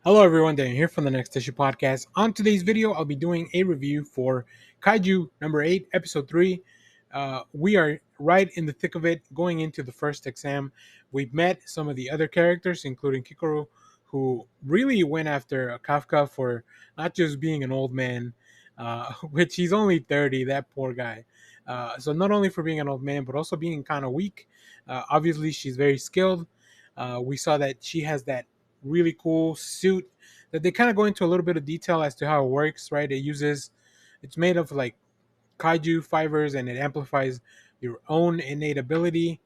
Hello everyone, Dan here from the Next Issue Podcast. On today's video, I'll be doing a review for Kaiju number 8, episode 3. We are right in the thick of it, going into the first exam. We've met some of the other characters, including Kikoru, who really went after Kafka for not just being an old man, which he's only 30, that poor guy. So not only for being an old man, but also being kind of weak. Obviously, she's very skilled. We saw that she has that really cool suit that they kind of go into a little bit of detail as to how it works, right? It's made of like kaiju fibers and it amplifies your own innate ability.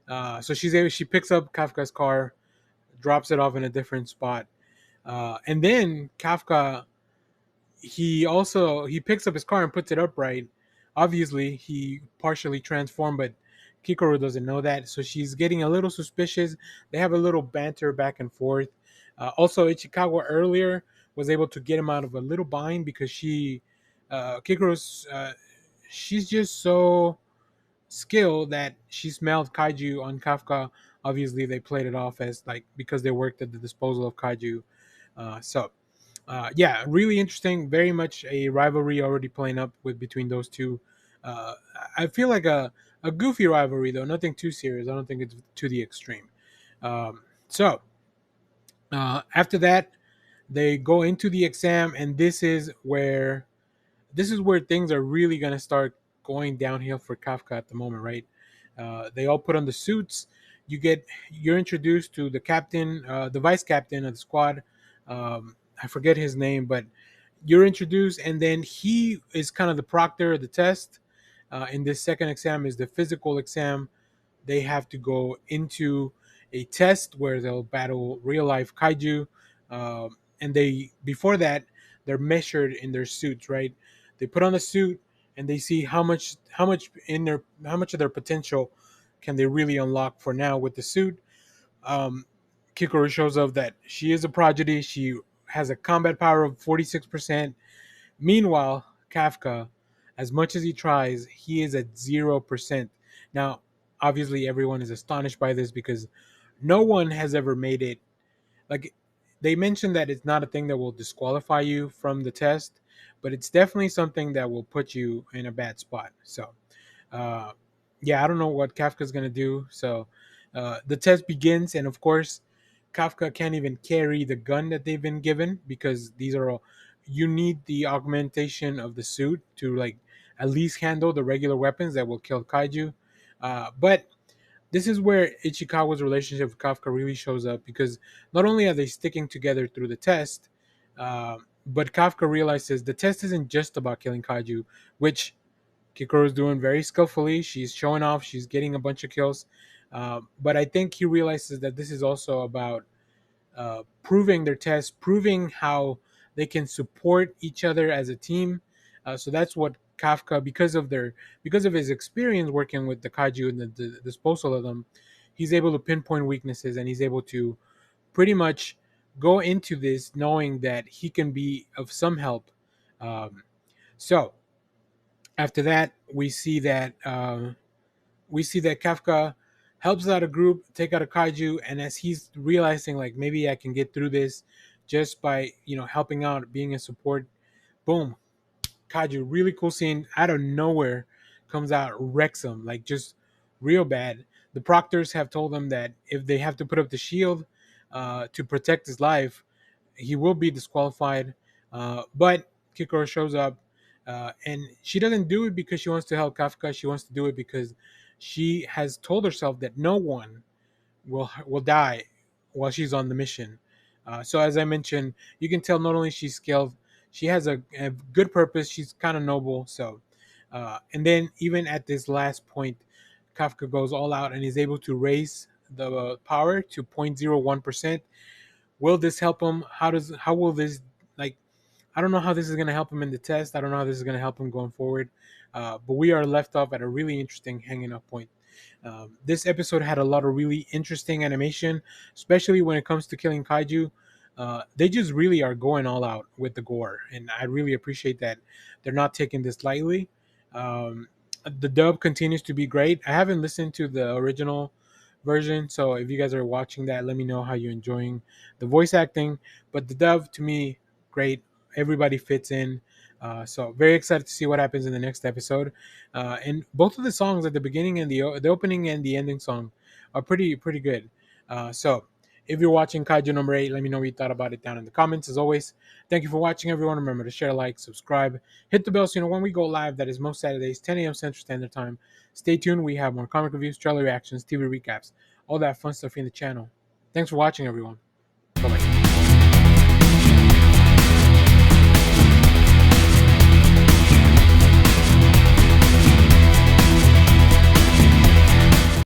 So she picks up Kafka's car, drops it off in a different spot. And then Kafka, he picks up his car and puts it upright. Obviously, he partially transformed, but Kikoru doesn't know that, so she's getting a little suspicious. They have a little banter back and forth. Also, Ichikawa earlier was able to get him out of a little bind because Kikoru's, she's just so skilled that she smelled kaiju on Kafka. Obviously, they played it off as like because they worked at the disposal of kaiju. Yeah, really interesting. Very much a rivalry already playing up with between those two. Uh, I feel like a goofy rivalry though, nothing too serious. I don't think it's to the extreme. So after that, they go into the exam, and this is where things are really gonna start going downhill for Kafka at the moment, right? They all put on the suits. You're introduced to the captain, the vice captain of the squad. I forget his name, but you're introduced, and then he is kind of the proctor of the test. In this second exam is the physical exam. They have to go into a test where they'll battle real life kaiju, and they before that they're measured in their suits, right? They put on a suit and they see how much of their potential can they really unlock for now with the suit. um, Kikoru shows up that she is a prodigy. She has a combat power of 46%. Meanwhile, Kafka, as much as he tries, he is at 0%. Now, obviously, everyone is astonished by this because no one has ever made it. Like, they mentioned that it's not a thing that will disqualify you from the test, but it's definitely something that will put you in a bad spot. So, uh, yeah, I don't know what Kafka's gonna do. So the test begins, and of course, Kafka can't even carry the gun that they've been given because these are all. You need the augmentation of the suit to like at least handle the regular weapons that will kill kaiju. But this is where Ichikawa's relationship with Kafka really shows up because not only are they sticking together through the test, but Kafka realizes the test isn't just about killing kaiju, which Kikoru's doing very skillfully. She's showing off. She's getting a bunch of kills. But I think he realizes that this is also about proving their test, proving how they can support each other as a team. So that's what Kafka, because of his experience working with the kaiju and the disposal of them, he's able to pinpoint weaknesses and he's able to pretty much go into this knowing that he can be of some help. Um, so after that, we see that Kafka helps out a group take out a kaiju, and as he's realizing like maybe I can get through this just by helping out, being a support. Boom, kaiju, really cool scene out of nowhere, comes out, wrecks him like just real bad. The proctors have told him that if they have to put up the shield to protect his life, he will be disqualified. But Kikoro shows up, and she doesn't do it because she wants to help Kafka. She wants to do it because she has told herself that no one will die while she's on the mission. So as I mentioned, you can tell not only she's skilled, she has a good purpose. She's kind of noble. So, and then even at this last point, Kafka goes all out and is able to raise the power to 0.01%. Will this help him? How will this like? I don't know how this is going to help him in the test. I don't know how this is going to help him going forward. But we are left off at a really interesting hanging up point. This episode had a lot of really interesting animation, especially when it comes to killing kaiju. They just really are going all out with the gore, and I really appreciate that they're not taking this lightly. Um, the dub continues to be great. I haven't listened to the original version. So if you guys are watching that, let me know how you're enjoying the voice acting. But the dub, to me, great. Everybody fits in. So very excited to see what happens in the next episode. And both of the songs at the beginning and the opening and the ending song are pretty good. So if you're watching Kaiju number 8, let me know what you thought about it down in the comments. As always, thank you for watching, everyone. Remember to share, like, subscribe, hit the bell so you know when we go live. That is most Saturdays, 10 a.m. Central Standard Time. Stay tuned. We have more comic reviews, trailer reactions, TV recaps, all that fun stuff in the channel. Thanks for watching, everyone.